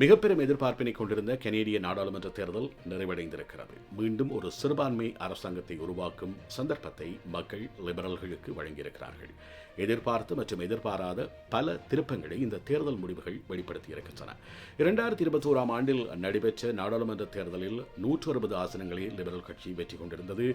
மிகப்பெரும் எதிர்பார்ப்பினை கொண்டிருந்த கனேடிய நாடாளுமன்ற தேர்தல் நிறைவடைந்திருக்கிறது. மீண்டும் ஒரு சிறுபான்மை அரசாங்கத்தை உருவாக்கும் சந்தர்ப்பத்தை மக்கள் லிபரல்களுக்கு வழங்கியிருக்கிறார்கள். எதிர்பார்த்து மற்றும் எதிர்பாராத பல திருப்பங்களை இந்த தேர்தல் முடிவுகள் வெளிப்படுத்தியிருக்கின்றன. 2021 ஆண்டில் நடைபெற்ற நாடாளுமன்ற தேர்தலில் 160 ஆசனங்களை லிபரல் கட்சி வெற்றி கொண்டிருந்தது.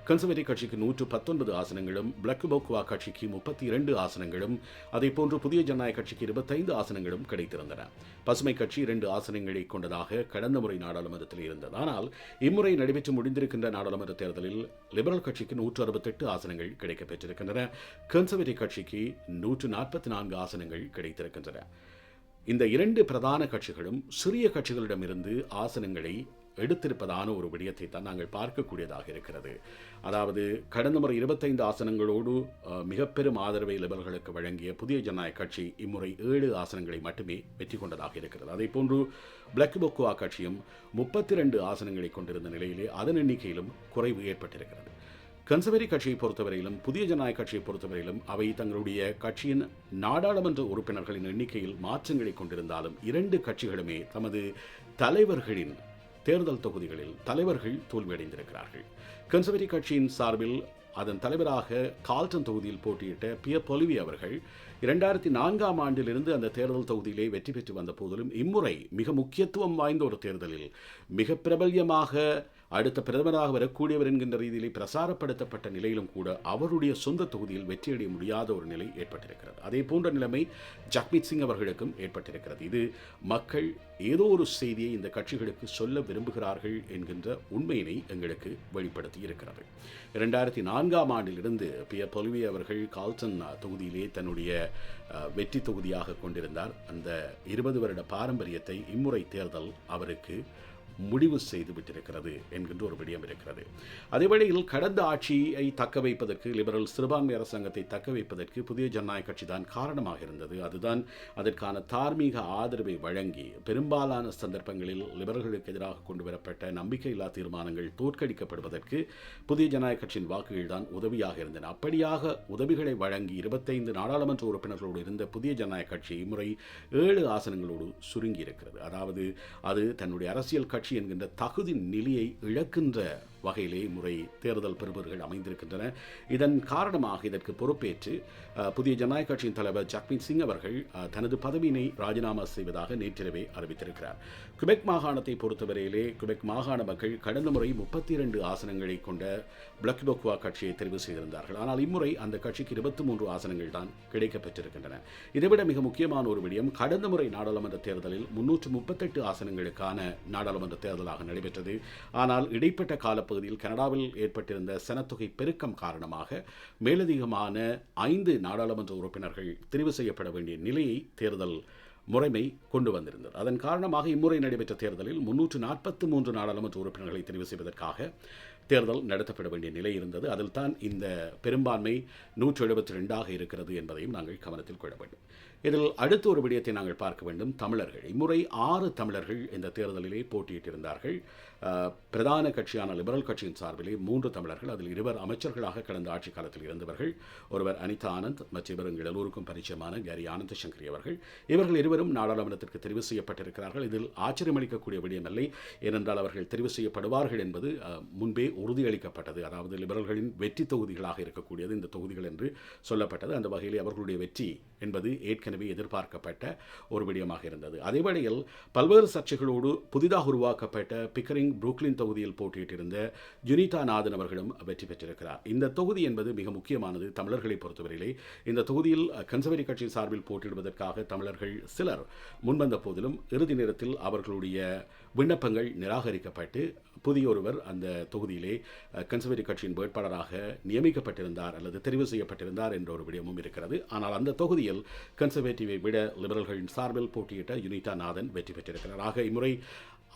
கன்சர்வேட்டிவ் கட்சிக்கு 119 ஆசனங்களும், பிளக் போக்குவா கட்சிக்கு 32 ஆசனங்களும், அதேபோன்று புதிய ஜனநாயக கட்சிக்கு 25 ஆசனங்களும் கிடைத்திருந்தன. பசுமை கட்சி 2 ஆசனங்களை கொண்டதாக கடந்த முறை நாடாளுமன்றத்தில் இருந்தது. ஆனால் இம்முறை நடைபெற்று முடிந்திருக்கின்ற நாடாளுமன்ற தேர்தலில் லிபரல் கட்சிக்கு 168 ஆசனங்கள் கிடைக்கப்பெற்றிருக்கின்றன. கன்சர்வேட்டிவ் கட்சிக்கு 144 ஆசனங்கள் கிடைத்திருக்கின்றன. இந்த 2 பிரதான கட்சிகளும் சிறிய கட்சிகளிடமிருந்து ஆசனங்களை எடுத்திருப்பதான ஒரு விடயத்தை தான் நாங்கள் பார்க்கக்கூடியதாக இருக்கிறது. அதாவது கடந்த முறை 25 ஆசனங்களோடு மிக பெரும் ஆதரவை லிபரல்களுக்கு வழங்கிய புதிய ஜனநாயக கட்சி இம்முறை 7 ஆசனங்களை மட்டுமே வெற்றி கொண்டதாக இருக்கிறது. அதே போன்று பிளக் போக்குவா கட்சியும் 32 ஆசனங்களை கொண்டிருந்த நிலையிலே அதன் எண்ணிக்கையிலும் குறைவு ஏற்பட்டிருக்கிறது. கன்சர்வேட்டிவ் கட்சியை பொறுத்தவரையிலும் புதிய ஜனநாயக கட்சியை பொறுத்தவரையிலும் அவை தங்களுடைய கட்சியின் நாடாளுமன்ற உறுப்பினர்களின் எண்ணிக்கையில் மாற்றங்களை கொண்டிருந்தாலும் 2 கட்சிகளுமே தமது தலைவர்களின் தேர்தல் தொகுதிகளில் தலைவர்கள் தோல்வியடைந்திருக்கிறார்கள். கன்சர்வேட்டிவ் கட்சியின் சார்பில் அதன் தலைவராக கால்டன் தொகுதியில் போட்டியிட்ட பியர் பொலிவி அவர்கள் 2004 ஆண்டிலிருந்து அந்த தேர்தல் தொகுதியிலே வெற்றி பெற்று வந்த போதிலும் இம்முறை மிக முக்கியத்துவம் வாய்ந்த ஒரு தேர்தலில் மிக பிரபல்யமாக அடுத்த பிரதமராக வரக்கூடியவர் என்கின்ற ரீதியிலே பிரசாரப்படுத்தப்பட்ட நிலையிலும் கூட அவருடைய சொந்த தொகுதியில் வெற்றியடைய முடியாத ஒரு நிலை ஏற்பட்டிருக்கிறது. அதே போன்ற நிலைமை ஜக்மீத் சிங் அவர்களுக்கும் ஏற்பட்டிருக்கிறது. இது மக்கள் ஏதோ ஒரு செய்தியை இந்த கட்சிகளுக்கு சொல்ல விரும்புகிறார்கள் என்கின்ற உண்மையினை எங்களுக்கு வெளிப்படுத்தி இருக்கிறது. 2004 ஆண்டிலிருந்து பியர் பொலிவி அவர்கள் கால்டன் தொகுதியிலே தன்னுடைய வெற்றி தொகுதியாக கொண்டிருந்தார். அந்த 20 வருட பாரம்பரியத்தை இம்முறை தேர்தல் அவருக்கு முடிவு செய்து விட்டிருக்கிறது என்கின்ற ஒரு விடயம் இருக்கிறது. அதேவேளையில் கடந்த ஆட்சியை தக்க வைப்பதற்கு லிபரல் சிறுபான்மை அரசாங்கத்தை தக்க வைப்பதற்கு புதிய ஜனநாயக கட்சி தான் காரணமாக இருந்தது. அதுதான் அதற்கான தார்மீக ஆதரவை வழங்கி பெரும்பாலான சந்தர்ப்பங்களில் லிபரல்களுக்கு எதிராக கொண்டு வரப்பட்ட நம்பிக்கையில்லா தீர்மானங்கள் தோற்கடிக்கப்படுவதற்கு புதிய ஜனநாயக கட்சியின் வாக்குகள் தான் உதவியாக இருந்தன. அப்படியாக உதவிகளை வழங்கி 25 நாடாளுமன்ற உறுப்பினர்களோடு இருந்த புதிய ஜனநாயக கட்சி இம்முறை 7 ஆசனங்களோடு சுருங்கி இருக்கிறது. அதாவது அது தன்னுடைய அரசியல் கட்சி என்கின்ற தகுதி நிலையை இழக்கின்ற வகையிலே முறை தேர்தல் பெறுபவர்கள் அமைந்திருக்கின்றன. இதன் காரணமாக இதற்கு பொறுப்பேற்று புதிய ஜனநாயக கட்சியின் தலைவர் ஜக்மீத் சிங் அவர்கள் தனது பதவியினை ராஜினாமா செய்வதாக நேற்றிரவே அறிவித்திருக்கிறார். குபெக் மாகாணத்தை பொறுத்தவரையிலே குபெக் மாகாண மக்கள் கடந்த முறை 32 ஆசனங்களை கொண்ட பிளக் போக்குவா கட்சியை தெரிவு செய்திருந்தார்கள். ஆனால் இம்முறை அந்த கட்சிக்கு 23 ஆசனங்கள் தான் கிடைக்கப்பெற்றிருக்கின்றன. இதைவிட மிக முக்கியமான ஒரு விடயம், கடந்த முறை நாடாளுமன்ற தேர்தலில் 338 ஆசனங்களுக்கான நாடாளுமன்ற தேர்தலாக நடைபெற்றது. ஆனால் இடைப்பட்ட காலப்பகுதியில் கனடாவில் ஏற்பட்டிருந்த சனத்தொகை பெருக்கம் காரணமாக மேலதிகமான 5 நாடாளுமன்ற உறுப்பினர்கள் தெரிவு செய்யப்பட வேண்டிய நிலையை தேர்தல் முறைமை கொண்டு வந்திருந்தது. அதன் காரணமாக இம்முறை நடைபெற்ற தேர்தலில் 343 நாடாளுமன்ற உறுப்பினர்களை தெரிவு செய்வதற்காக தேர்தல் நடத்தப்பட வேண்டிய நிலை இருந்தது. அதில் தான் இந்த பெரும்பான்மை 172 இருக்கிறது என்பதையும் நாங்கள் கவனத்தில் கொள்ள வேண்டும். இதில் அடுத்த ஒரு விடயத்தை நாங்கள் பார்க்க வேண்டும். தமிழர்கள் இம்முறை 6 தமிழர்கள் இந்த தேர்தலிலே போட்டியிட்டிருந்தார்கள். பிரதான கட்சியான லிபரல் கட்சியின் சார்பிலே 3 தமிழர்கள், அதில் 2 அமைச்சர்களாக கடந்த ஆட்சி காலத்தில் இருந்தவர்கள். ஒருவர் அனிதா ஆனந்த், மற்றவர் எங்கள் எல்லோருக்கும் பரிச்சயமான கேரி ஆனந்த் சங்கரி அவர்கள். இவர்கள் இருவரும் நாடாளுமன்றத்திற்கு தெரிவு செய்யப்பட்டிருக்கிறார்கள். இதில் ஆச்சரியமளிக்கக்கூடிய விடயம் இல்லை. ஏனென்றால் அவர்கள் தெரிவு செய்யப்படுவார்கள் என்பது முன்பே உறுதியளிக்கப்பட்டது. அதாவது லிபரல்களின் வெற்றி தொகுதிகளாக இருக்கக்கூடியது இந்த தொகுதிகள் என்று சொல்லப்பட்டது. அந்த வகையில் அவர்களுடைய வெற்றி என்பது ஏற்கனவே எதிர்பார்க்கப்பட்ட ஒரு விடயமாக இருந்தது. அதேவேளையில் பல்வேறு சர்ச்சைகளோடு புதிதாக உருவாக்கப்பட்ட பிக்கரிங் புரூக்லின் தொகுதியில் போட்டியிட்டிருந்த ஜுனிதா நாதன் அவர்களும் வெற்றி பெற்றிருக்கிறார். இந்த தொகுதி என்பது மிக முக்கியமானது தமிழர்களை பொறுத்தவரையிலே. இந்த தொகுதியில் கன்சர்வேட்டிவ் கட்சி சார்பில் போட்டியிடுவதற்காக தமிழர்கள் சிலர் முன்வந்த போதிலும் இறுதி நேரத்தில் அவர்களுடைய விண்ணப்பங்கள் நிராகரிக்கப்பட்டு புதிய ஒருவர் அந்த தொகுதியிலே கன்சர்வேட்டிவ் கட்சியின் வேட்பாளராக நியமிக்கப்பட்டிருந்தார் அல்லது தெரிவு செய்யப்பட்டிருந்தார் என்ற ஒரு விடயமும் இருக்கிறது. ஆனால் அந்த தொகுதியில் கன்சர்வேட்டிவை விட லிபரல்களின் சார்பில் போட்டியிட்ட யுனிதா நாதன் வெற்றி பெற்றிருக்கிறார். ஆக இம்முறை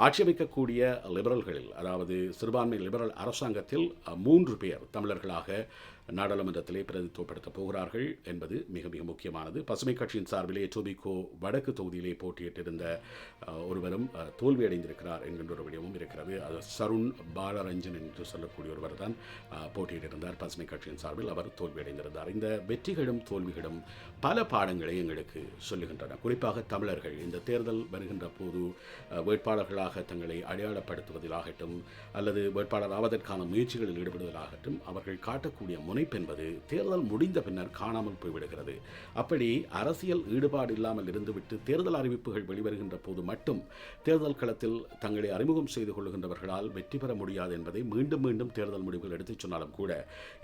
ஆட்சியமைக்கக்கூடிய லிபரல்களில், அதாவது சிறுபான்மை லிபரல் அரசாங்கத்தில் 3 பேர் தமிழர்களாக நாடாளுமன்றத்திலே பிரதித்துவப்படுத்தப் போகிறார்கள் என்பது மிக மிக முக்கியமானது. பசுமை கட்சியின் சார்பிலே டொபிகோ வடக்கு தொகுதியிலே போட்டியிட்டிருந்த ஒருவரும் தோல்வியடைந்திருக்கிறார் என்கின்ற ஒரு விடயமும் இருக்கிறது. அது சருண் பாலரஞ்சன் என்று சொல்லக்கூடிய ஒருவர் தான் போட்டியிட்டிருந்தார் பசுமை கட்சியின் சார்பில். அவர் தோல்வியடைந்திருந்தார். இந்த வெற்றிகளும் தோல்விகளும் பல பாடங்களை எங்களுக்கு சொல்லுகின்றன. குறிப்பாக தமிழர்கள் இந்த தேர்தல் வருகின்ற போது வேட்பாளர்களாக தங்களை அடையாளப்படுத்துவதிலாகட்டும் அல்லது வேட்பாளர் ஆவதற்கான முயற்சிகளில் ஈடுபடுவதாகட்டும் அவர்கள் காட்டக்கூடிய முனைப்பு என்பது தேர்தல் முடிந்த பின்னர் காணாமல் போய்விடுகிறது. அப்படி அரசியல் ஈடுபாடு இல்லாமல் இருந்துவிட்டு தேர்தல் அறிவிப்புகள் வெளிவருகின்ற போது மட்டும் தேர்தல் களத்தில் தங்களை அறிமுகம் செய்து கொள்ளுகின்றவர்களால் வெற்றி பெற முடியாது என்பதை மீண்டும் மீண்டும் தேர்தல் முடிவுகள் எடுத்துச் சொன்னாலும் கூட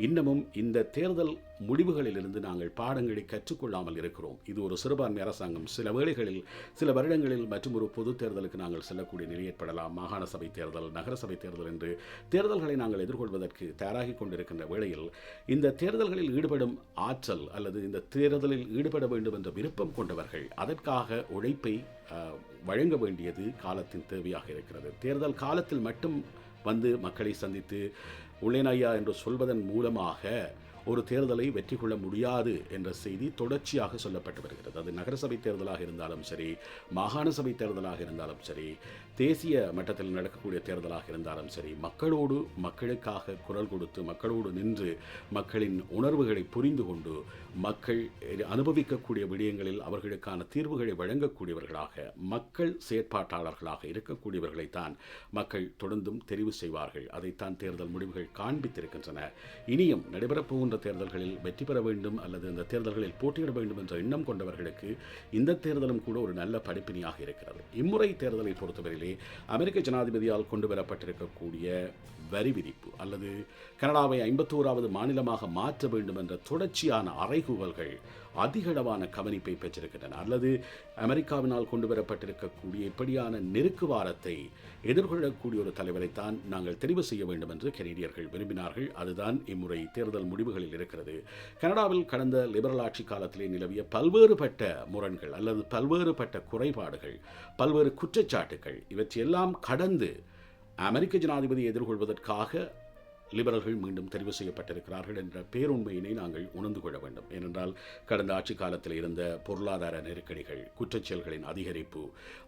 இன்னமும் இந்த தேர்தல் முடிவுகளிலிருந்து நாங்கள் பாடங்களை கற்றுக்கொள்ளாமல் இருக்கிறோம். இது ஒரு சிறுபான்மை அரசாங்கம். சில வேளைகளில் சில வருடங்களில் மற்றும் ஒரு பொது தேர்தலுக்கு நாங்கள் செல்லக்கூடிய நிலை ஏற்படலாம். மாகாண சபை தேர்தல், நகர சபை தேர்தல் என்று தேர்தல்களை நாங்கள் எதிர்கொள்வதற்கு தயாராகி கொண்டிருக்கின்ற வேளையில் இந்த தேர்தல்களில் ஈடுபடும் ஆற்றல் அல்லது இந்த தேர்தலில் ஈடுபட வேண்டும் என்ற விருப்பம் கொண்டவர்கள் அதற்காக உழைப்பை வழங்க வேண்டியது காலத்தின் தேவையாக இருக்கிறது. தேர்தல் காலத்தில் மட்டும் வந்து மக்களை சந்தித்து உள்ளேனையா என்று சொல்வதன் மூலமாக ஒரு தேர்தலை வெற்றி கொள்ள முடியாது என்ற செய்தி தொடர்ச்சியாக சொல்லப்பட்டு வருகிறது. அது நகரசபை தேர்தலாக இருந்தாலும் சரி, மாகாண சபை தேர்தலாக இருந்தாலும் சரி, தேசிய மட்டத்தில் நடக்கக்கூடிய தேர்தலாக இருந்தாலும் சரி, மக்களோடு மக்களுக்காக குரல் கொடுத்து மக்களோடு நின்று மக்களின் உணர்வுகளை புரிந்து கொண்டு மக்கள் அனுபவிக்கக்கூடிய விடயங்களில் அவர்களுக்கான தீர்வுகளை வழங்கக்கூடியவர்களாக மக்கள் செயற்பாட்டாளர்களாக இருக்கக்கூடியவர்களைத்தான் மக்கள் தொடர்ந்தும் தெரிவு செய்வார்கள். அதைத்தான் தேர்தல் முடிவுகள் காண்பித்திருக்கின்றன. இனியும் நடைபெறப்போகின்ற தேர்தல்களில் வெற்றி பெற வேண்டும் அல்லது இந்த தேர்தல்களில் போட்டியிட வேண்டும் என்ற எண்ணம் கொண்டவர்களுக்கு இந்த தேர்தலும் கூட ஒரு நல்ல படிப்பினையாக இருக்கிறது. இம்முறை தேர்தலை பொறுத்தவரையிலே அமெரிக்க ஜனாதிபதியால் கொண்டு வரப்பட்டிருக்கக்கூடிய வரி விதிப்பு அல்லது கனடாவை 51வது மாநிலமாக மாற்ற வேண்டும் என்ற தொடர்ச்சியான அறைகூவல்கள் அதிகளவான கவனிப்பை பெற்றிருக்கின்றன. அல்லது அமெரிக்காவினால் கொண்டு வரப்பட்டிருக்கக்கூடிய இப்படியான நெருக்குவாரத்தை எதிர்கொள்ளக்கூடிய ஒரு தலைவரைத்தான் நாங்கள் தெரிவு செய்ய வேண்டும் என்று கனேடியர்கள் விரும்பினார்கள். அதுதான் இம்முறை தேர்தல் முடிவுகளில் இருக்கிறது. கனடாவில் கடந்த லிபரல் ஆட்சி காலத்திலே நிலவிய பல்வேறுபட்ட முரண்கள் அல்லது பல்வேறுபட்ட குறைபாடுகள், பல்வேறு குற்றச்சாட்டுகள் இவற்றையெல்லாம் கடந்து அமெரிக்க ஜனாதிபதியை எதிர்கொள்வதற்காக லிபரல்கள் மீண்டும் தெரிவு செய்யப்பட்டிருக்கிறார்கள் என்ற பேருண்மையினை நாங்கள் உணர்ந்து கொள்ள வேண்டும். ஏனென்றால் கடந்த ஆட்சி காலத்தில் இருந்த பொருளாதார நெருக்கடிகள், குற்றச்செயல்களின் அதிகரிப்பு,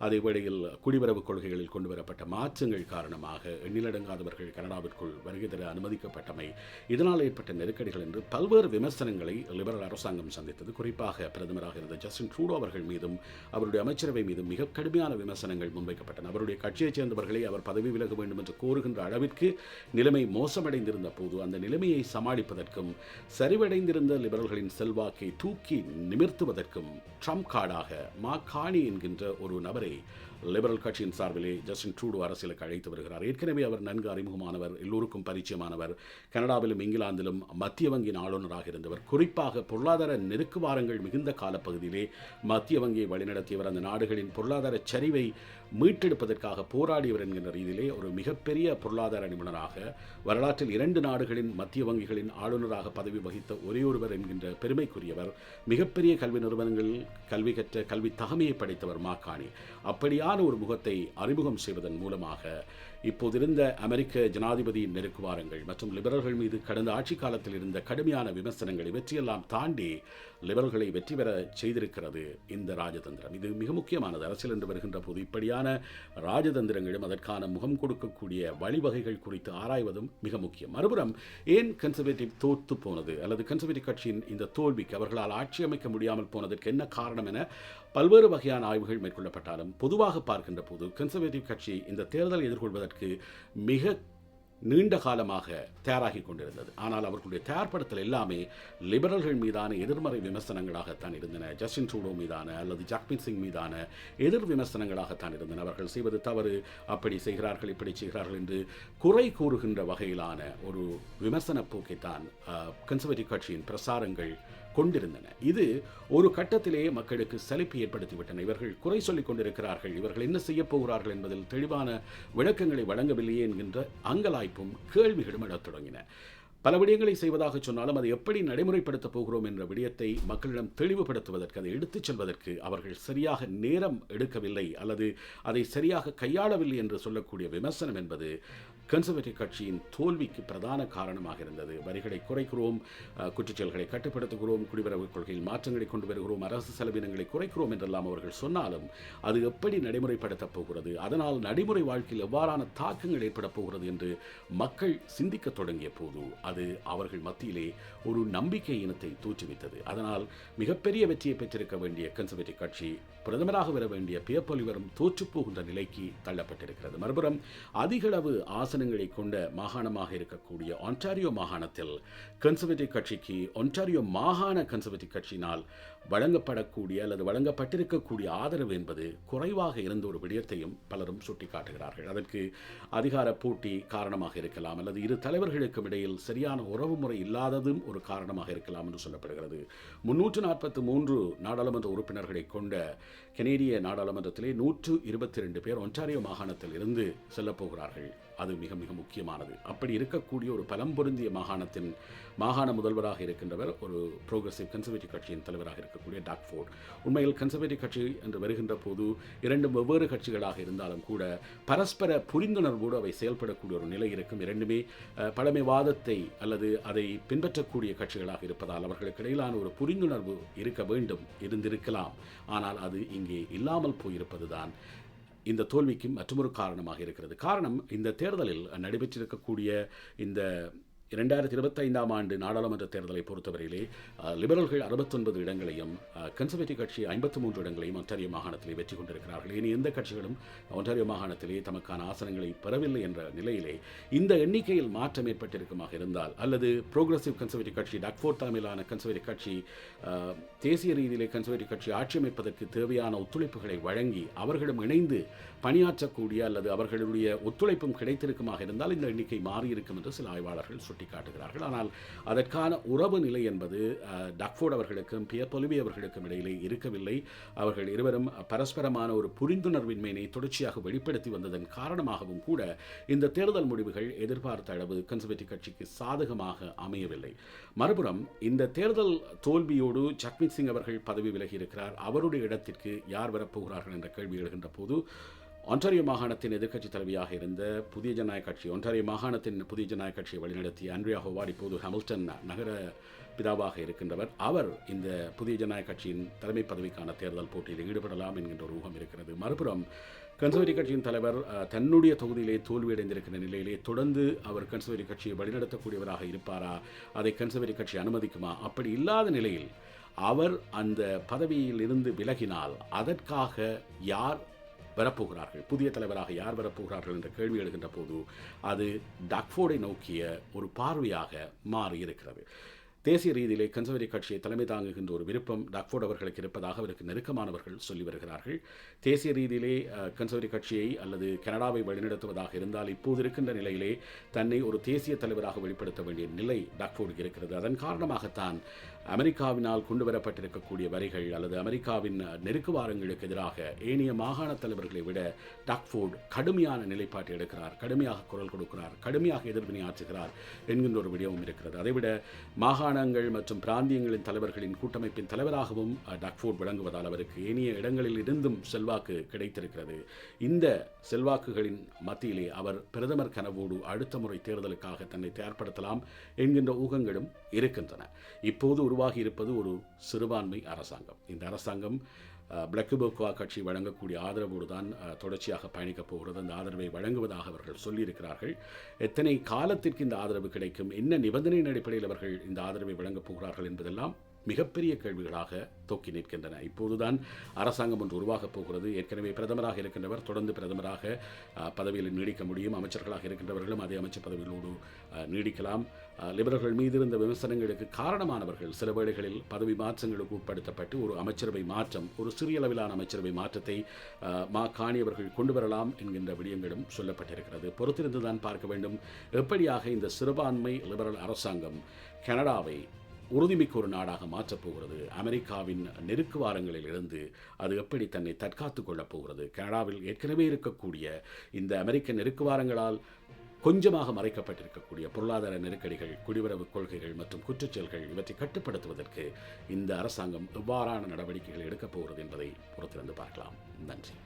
அதே வேளையில் குடிவரவு கொள்கைகளில் கொண்டு வரப்பட்ட மாற்றங்கள் காரணமாக எண்ணிலடங்காதவர்கள் கனடாவிற்குள் வருகை தர அனுமதிக்கப்பட்டமை, இதனால் ஏற்பட்ட நெருக்கடிகள் என்று பல்வேறு விமர்சனங்களை லிபரல் அரசாங்கம் சந்தித்தது. குறிப்பாக பிரதமராக இருந்த ஜஸ்டின் ட்ரூடோ அவர்கள் மீதும் அவருடைய அமைச்சரவை மீதும் மிக கடுமையான விமர்சனங்கள் முன்வைக்கப்பட்டன. அவருடைய கட்சியைச் சேர்ந்தவர்களை அவர் பதவி விலக வேண்டும் என்று கோருகின்ற அளவிற்கு நிலைமை மோசமடைந்திருந்த போது அந்த நிலைமையை சமாளிப்பதற்கும் சரிவடைந்திருந்த லிபரல்களின் செல்வாக்கை தூக்கி நிமிர்த்துவதற்கும் ட்ரம்ப் கார்டாக மார்க் கார்னி என்கின்ற ஒரு நபரை லிபரல் கட்சியின் சார்பிலே ஜஸ்டின் ட்ரூடோ அரசியலுக்கு அழைத்து வருகிறார். ஏற்கனவே அவர் நன்கு அறிமுகமானவர், எல்லோருக்கும் பரிச்சயமானவர், கனடாவிலும் இங்கிலாந்திலும் மத்திய வங்கியின் ஆளுநராக இருந்தவர். குறிப்பாக பொருளாதார நெருக்குவாரங்கள் மிகுந்த காலப்பகுதியிலே மத்திய வங்கியை வழிநடத்தியவர். அந்த நாடுகளின் பொருளாதார சரிவை மீட்டெடுப்பதற்காக போராடியவர் என்கின்ற ரீதியிலே ஒரு மிகப்பெரிய பொருளாதார நிபுணராக, வரலாற்றில் 2 நாடுகளின் மத்திய வங்கிகளின் ஆளுநராக பதவி வகித்த ஒரே ஒருவர் என்கின்ற பெருமைக்குரியவர். மிகப்பெரிய கல்வி நிறுவனங்களில் கல்வி கற்ற கல்வி தகமையை படைத்தவர் மார்க் கார்னி. அப்படியான ஒரு முகத்தை அறிமுகம் செய்வதன் மூலமாக இப்போதிருந்த அமெரிக்க ஜனாதிபதியின் நெருக்குவாரங்கள் மற்றும் லிபரல்கள் மீது கடந்த ஆட்சி காலத்தில் இருந்த கடுமையான விமர்சனங்கள் இவற்றையெல்லாம் தாண்டி லிபரல்களை வெற்றி பெற செய்திருக்கிறது இந்த ராஜதந்திரம். இது மிக முக்கியமானது. அரசியல் என்று வருகின்ற போது இப்படியான ராஜதந்திரங்களும் அதற்கான முகம் கொடுக்கக்கூடிய வழிவகைகள் குறித்து ஆராய்வதும் மிக முக்கியம். மறுபுறம் ஏன் கன்சர்வேட்டிவ் தோற்று போனது அல்லது கன்சர்வேட்டிவ் கட்சியின் இந்த தோல்விக்கு அவர்களால் ஆட்சி அமைக்க முடியாமல் போனதற்கு என்ன காரணம் என பல்வேறு வகையான ஆய்வுகள் மேற்கொள்ளப்பட்டாலும் பொதுவாக பார்க்கின்ற போது கன்சர்வேட்டிவ் கட்சி இந்த தேர்தலை எதிர்கொள்வதற்கு மிக நீண்ட காலமாக தயாராகி கொண்டிருந்தது. ஆனால் அவர்களுடைய தயார்படுத்தல் எல்லாமே லிபரல்கள் மீதான எதிர்மறை விமர்சனங்களாகத்தான் இருந்தன. ஜஸ்டின் ட்ரூடோ மீதான அல்லது ஜக்மீத் சிங் மீதான எதிர் விமர்சனங்களாகத்தான் இருந்தன. அவர்கள் செய்வது தவறு, அப்படி செய்கிறார்கள், இப்படி செய்கிறார்கள் என்று குறை கூறுகின்ற வகையிலான ஒரு விமர்சன போக்கைத்தான் கன்சர்வேட்டிவ் கட்சியின் பிரசாரங்கள் கொண்டிருந்தன. இது ஒரு கட்டத்திலேயே மக்களுக்கு சலிப்பு ஏற்படுத்திவிட்டன. இவர்கள் குறை சொல்லிக் கொண்டிருக்கிறார்கள், இவர்கள் என்ன செய்ய போகிறார்கள் என்பதில் தெளிவான விளக்கங்களை வழங்கவில்லையே என்கின்ற அங்கலாய்ப்பும் கேள்விகளும் எழத் தொடங்கின. பல விடயங்களை செய்வதாக சொன்னாலும் அதை எப்படி நடைமுறைப்படுத்தப் போகிறோம் என்ற விடயத்தை மக்களிடம் தெளிவுபடுத்துவதற்கு, அதை எடுத்துச் செல்வதற்கு அவர்கள் சரியாக நேரம் எடுக்கவில்லை அல்லது அதை சரியாக கையாளவில்லை என்று சொல்லக்கூடிய விமர்சனம் என்பது கன்சர்வேட்டிவ் கட்சியின் தோல்விக்கு பிரதான காரணமாக இருந்தது. வரிகளை குறைக்கிறோம், குற்றச்செயல்களை கட்டுப்படுத்துகிறோம், குடிவரவு கொள்கையில் மாற்றங்களை கொண்டு வருகிறோம், அரசு செலவினங்களை குறைக்கிறோம் என்றெல்லாம் அவர்கள் சொன்னாலும் அது எப்படி நடைமுறைப்படுத்தப் போகிறது, அதனால் நடைமுறை வாழ்க்கையில் எவ்வாறான தாக்கங்கள் ஏற்படப் போகிறது என்று மக்கள் சிந்திக்க தொடங்கிய போது அது அவர்கள் மத்தியிலே ஒரு நம்பிக்கை இனத்தை தோற்றுவித்தது. அதனால் மிகப்பெரிய வெற்றியை பெற்றிருக்க வேண்டிய கன்சர்வேட்டிவ் கட்சி பிரதமராக வர வேண்டிய பியப்பொலிவரும் தோற்றுப்போகின்ற நிலைக்கு தள்ளப்பட்டிருக்கிறது. மறுபுறம் அதிகளவு ஆசனங்களை கொண்ட மாகாணமாக இருக்கக்கூடிய ஒன்டாரியோ மாகாணத்தில் கன்சர்வேட்டிவ் கட்சிக்கு ஒன்டாரியோ மாகாண கன்சர்வேட்டிவ் கட்சியினால் வழங்கப்படக்கூடிய அல்லது வழங்கப்பட்டிருக்கக்கூடிய ஆதரவு என்பது குறைவாக இருந்த ஒரு விடயத்தையும் பலரும் சுட்டிக்காட்டுகிறார்கள். அதற்கு அதிகார போட்டி காரணமாக இருக்கலாம், அல்லது இரு தலைவர்களுக்கும் இடையில் சரியான உறவு முறை இல்லாததும் ஒரு காரணமாக இருக்கலாம் என்று சொல்லப்படுகிறது. 343 நாடாளுமன்ற உறுப்பினர்களை கொண்ட கனேடிய நாடாளுமன்றத்திலே 122 பேர் ஒன்டாரியோ மாகாணத்தில் இருந்து செல்லப்போகிறார்கள். அது மிக மிக முக்கியமானது. அப்படி இருக்கக்கூடிய ஒரு பலம் பொருந்திய மாகாணத்தின் மாகாண முதல்வராக இருக்கின்றவர் ஒரு புரோகிரசிவ் கன்சர்வேட்டிவ் கட்சியின் தலைவராக இருக்கக்கூடிய டாக் ஃபோர்ட். உண்மையில் கன்சர்வேட்டிவ் கட்சி என்று வருகின்ற போது இரண்டு வெவ்வேறு கட்சிகளாக இருந்தாலும் கூட பரஸ்பர புரிந்துணர்வோடு அவை செயல்படக்கூடிய ஒரு நிலை இருக்கும். இரண்டுமே பழமைவாதத்தை அல்லது அதை பின்பற்றக்கூடிய கட்சிகளாக இருப்பதால் அவர்களுக்கு இடையிலான ஒரு புரிந்துணர்வு இருக்க வேண்டும், இருந்திருக்கலாம். ஆனால் அது இங்கே இல்லாமல் போயிருப்பதுதான் இந்த தோல்விக்கு மற்றொரு காரணமாக இருக்கிறது. காரணம், இந்த தேர்தலில் நடைபெற்றிருக்கக்கூடிய இந்த 2025ஆம் ஆண்டு நாடாளுமன்ற தேர்தலை பொறுத்தவரையிலே லிபரல்கள் 69 இடங்களையும் கன்சர்வேட்டிவ் கட்சி 53 இடங்களையும் ஒன்டாரியோ மாகாணத்திலே வெற்றி கொண்டிருக்கிறார்கள். இனி எந்த கட்சிகளும் ஒன்டாரியோ மாகாணத்திலே தமக்கான ஆசனங்களை பெறவில்லை என்ற நிலையிலே இந்த எண்ணிக்கையில் மாற்றம் ஏற்பட்டிருக்குமாக இருந்தால், அல்லது புரோகிரசிவ் கன்சர்வேட்டிவ் கட்சி டாக் ஃபோர்ட் தலைமையிலான கன்சர்வேட்டிவ் கட்சி தேசிய ரீதியிலே கன்சர்வேட்டிவ் கட்சி ஆட்சி அமைப்பதற்கு தேவையான ஒத்துழைப்புகளை வழங்கி அவர்களும் இணைந்து பணியாற்றக்கூடிய அல்லது அவர்களுடைய ஒத்துழைப்பும் கிடைத்திருக்குமாக இருந்தால் இந்த எண்ணிக்கை மாறியிருக்கும் என்று சில ஆய்வாளர்கள் சுட்டிக்காட்டுகிறார்கள். ஆனால் அதற்கான உறவு நிலை என்பது டாக் ஃபோர்ட் அவர்களுக்கும் பியப்பொலிவி அவர்களுக்கும் இடையிலே இருக்கவில்லை. அவர்கள் இருவரும் பரஸ்பரமான ஒரு புரிந்துணர்வின்மையை தொடர்ச்சியாக வெளிப்படுத்தி வந்ததன் காரணமாகவும் கூட இந்த தேர்தல் முடிவுகள் எதிர்பார்த்த அளவு கன்சர்வேட்டிவ் கட்சிக்கு சாதகமாக அமையவில்லை. மறுபுறம் இந்த தேர்தல் தோல்வியோடு ஜக்மீத் சிங் அவர்கள் பதவி விலகி இருக்கிறார். அவருடைய இடத்திற்கு யார் வரப்போகிறார்கள் என்ற கேள்வி எழுகின்ற போது ஒன்டாரியோ மாகாணத்தின் எதிர்க்கட்சி தலைவியாக இருந்த புதிய ஜனநாயக கட்சி, ஒன்டாரியோ மாகாணத்தின் புதிய ஜனநாயக கட்சியை வழிநடத்திய ஆண்ட்ரியா ஹோவார்ட் இப்போது ஹாமில்டன் நகர பிதாவாக இருக்கின்றவர். அவர் இந்த புதிய ஜனநாயக கட்சியின் தலைமை பதவிக்கான தேர்தல் போட்டியில் ஈடுபடலாம் என்கின்ற ஒரு ஊகம் இருக்கிறது. மறுபுறம் கன்சர்வேட்டிவ் கட்சியின் தலைவர் தன்னுடைய தொகுதியிலே தோல்வியடைந்திருக்கிற நிலையிலே தொடர்ந்து அவர் கன்சர்வேட்டிவ் கட்சியை வழிநடத்தக்கூடியவராக இருப்பாரா, அதை கன்சர்வேட்டிவ் கட்சி அனுமதிக்குமா? அப்படி இல்லாத நிலையில் அவர் அந்த பதவியில் இருந்து விலகினால் அதற்காக யார் வரப்போகிறார்கள், புதிய தலைவராக யார் வரப்போகிறார்கள் என்ற கேள்வி எழுகின்ற போது அது டாக் ஃபோர்டை நோக்கிய ஒரு பார்வையாக மாறியிருக்கிறது. தேசிய ரீதியிலே கன்சர்வேட்டிவ் கட்சியை தலைமை தாங்குகின்ற ஒரு விருப்பம் டாக் ஃபோர்ட் அவர்களுக்கு இருப்பதாக அவருக்கு நெருக்கமானவர்கள் சொல்லி வருகிறார்கள். தேசிய ரீதியிலே கன்சர்வேட்டிவ் கட்சியை அல்லது கனடாவை வழிநடத்துவதாக இருந்தால் இப்போது இருக்கின்ற நிலையிலே தன்னை ஒரு தேசிய தலைவராக வெளிப்படுத்த வேண்டிய நிலை டாக் ஃபோர்டுக்கு இருக்கிறது. அதன் காரணமாகத்தான் அமெரிக்காவினால் கொண்டு வரப்பட்டிருக்கக்கூடிய வரிகள் அல்லது அமெரிக்காவின் நெருக்குவாரங்களுக்கு எதிராக ஏனைய மாகாண தலைவர்களை விட டாக் ஃபோர்ட் கடுமையான நிலைப்பாட்டை எடுக்கிறார், கடுமையாக குரல் கொடுக்கிறார், கடுமையாக எதிர்வினை ஆற்றுகிறார் என்கின்ற ஒரு விடயமும் இருக்கிறது. அதைவிட மாகாணங்கள் மற்றும் பிராந்தியங்களின் தலைவர்களின் கூட்டமைப்பின் தலைவராகவும் டாக் ஃபோர்ட் விளங்குவதால் அவருக்கு ஏனைய இடங்களில் இருந்தும் செல்வாக்கு கிடைத்திருக்கிறது. இந்த செல்வாக்குகளின் மத்தியிலே அவர் பிரதமர் கனவோடு அடுத்த முறை தேர்தலுக்காக தன்னை தயார்படுத்தலாம் என்கின்ற ஊகங்களும் இருக்கின்றன. இப்போது உருவாகி இருப்பது ஒரு சிறுபான்மை அரசாங்கம். இந்த அரசாங்கம் பிளக்குபோக்குவா கட்சி வழங்கக்கூடிய ஆதரவோடு தான் தொடர்ச்சியாக பயணிக்கப் போகிறது. அந்த ஆதரவை வழங்குவதாக அவர்கள் சொல்லியிருக்கிறார்கள். எத்தனை காலத்திற்கு இந்த ஆதரவு கிடைக்கும், என்ன நிபந்தனையின் அடிப்படையில் அவர்கள் இந்த ஆதரவை வழங்கப் போகிறார்கள் என்பதெல்லாம் மிகப்பெரிய கேள்விகளாக தொக்கி நிற்கின்றன. இப்போதுதான் அரசாங்கம் ஒன்று உருவாகப் போகிறது. ஏற்கனவே பிரதமராக இருக்கின்றவர் தொடர்ந்து பிரதமராக பதவியில் நீடிக்க முடியும். அமைச்சர்களாக இருக்கின்றவர்களும் அதே அமைச்சர் பதவிகளோடு நீடிக்கலாம். லிபரல்கள் மீது இருந்த விமர்சனங்களுக்கு காரணமானவர்கள் சில வேளைகளில் பதவி மாற்றங்களுக்கு உட்படுத்தப்பட்டு ஒரு அமைச்சரவை மாற்றம், ஒரு சிறிய அளவிலான அமைச்சரவை மாற்றத்தை காணியவர்கள் கொண்டு வரலாம் என்கின்ற விடயங்களும் சொல்லப்பட்டிருக்கிறது. பொறுத்திருந்துதான் பார்க்க வேண்டும் எப்படியாக இந்த சிறுபான்மை லிபரல் அரசாங்கம் கனடாவை உறுதிமிக்க ஒரு நாடாக மாற்றப் போகிறது. அமெரிக்காவின் நெருக்குவாரங்களில் இருந்து அது எப்படி தன்னை தற்காத்துக் கொள்ளப் போகிறது. கனடாவில் ஏற்கனவே இருக்கக்கூடிய இந்த அமெரிக்க நெருக்குவாரங்களால் கொஞ்சமாக மறைக்கப்பட்டிருக்கக்கூடிய பொருளாதார நெருக்கடிகள், குடிவரவு கொள்கைகள் மற்றும் குற்றச்செயல்கள் இவற்றை கட்டுப்படுத்துவதற்கு இந்த அரசாங்கம் எவ்வாறான நடவடிக்கைகள் எடுக்கப் போகிறது என்பதை பொறுத்திருந்து பார்க்கலாம். நன்றி.